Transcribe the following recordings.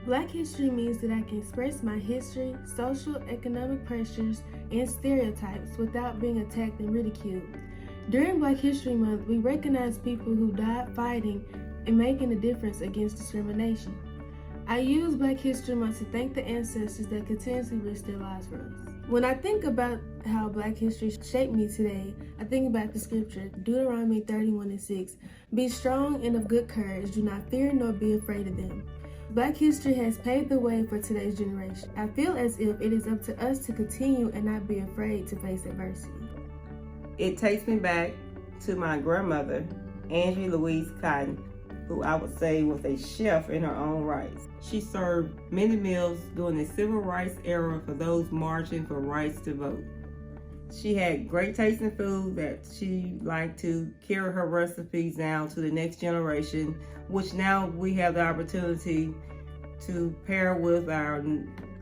Black history means that I can express my history, social, economic pressures, and stereotypes without being attacked and ridiculed. During Black History Month, we recognize people who died fighting and making a difference against discrimination. I use Black History Month to thank the ancestors that continuously risk their lives for us. When I think about how Black history shaped me today, I think about the scripture, Deuteronomy 31:6. Be strong and of good courage, do not fear nor be afraid of them. Black history has paved the way for today's generation. I feel as if it is up to us to continue and not be afraid to face adversity. It takes me back to my grandmother, Angie Louise Cotton, who I would say was a chef in her own right. She served many meals during the civil rights era for those marching for rights to vote. She had great tasting food that she liked to carry her recipes down to the next generation, which now we have the opportunity to pair with our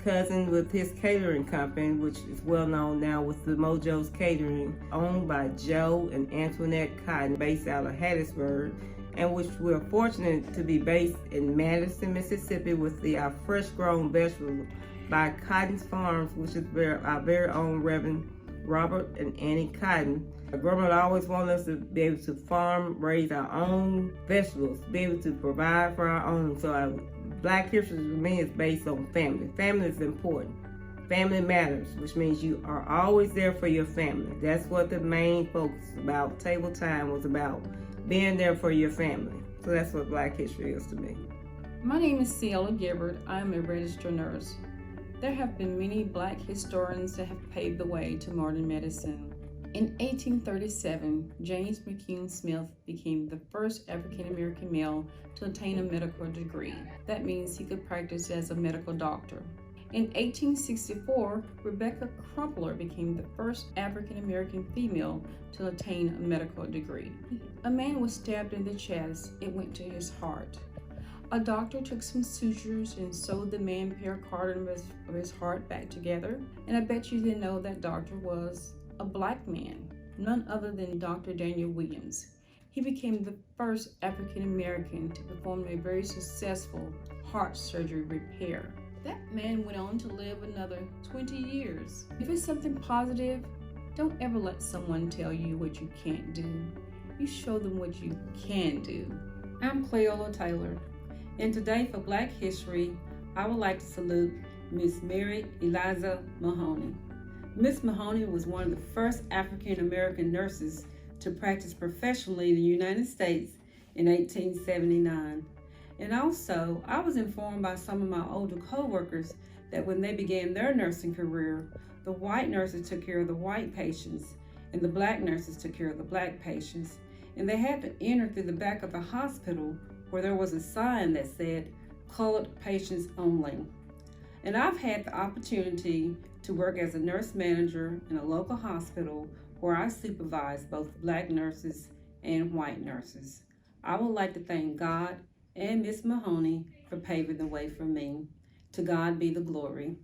cousin with his catering company, which is well known now with the Mojo's Catering, owned by Joe and Antoinette Cotton, based out of Hattiesburg, and which we're fortunate to be based in Madison, Mississippi, with our fresh-grown vegetables by Cotton's Farms, which is our very own Reverend Robert and Annie Cotton. My grandmother always wanted us to be able to farm, raise our own vegetables, be able to provide for our own. So our Black history for me is based on family. Family is important. Family matters, which means you are always there for your family. That's what the main focus about Table Time was about, being there for your family. So that's what Black history is to me. My name is Ciela Gibbard. I'm a registered nurse. There have been many Black historians that have paved the way to modern medicine. In 1837, James McCune Smith became the first African American male to attain a medical degree. That means he could practice as a medical doctor. In 1864, Rebecca Crumpler became the first African American female to attain a medical degree. A man was stabbed in the chest. It went to his heart. A doctor took some sutures and sewed the man pericardium of his heart back together. And I bet you didn't know that doctor was a Black man, none other than Dr. Daniel Williams. He became the first African American to perform a very successful heart surgery repair. That man went on to live another 20 years. If it's something positive, don't ever let someone tell you what you can't do. You show them what you can do. I'm Cleola Taylor. And today for Black History, I would like to salute Miss Mary Eliza Mahoney. Miss Mahoney was one of the first African American nurses to practice professionally in the United States in 1879. And also, I was informed by some of my older co-workers that when they began their nursing career, the white nurses took care of the white patients and the Black nurses took care of the Black patients. And they had to enter through the back of the hospital where there was a sign that said, "Colored patients only." And I've had the opportunity to work as a nurse manager in a local hospital where I supervise both Black nurses and white nurses. I would like to thank God and Miss Mahoney for paving the way for me. To God be the glory.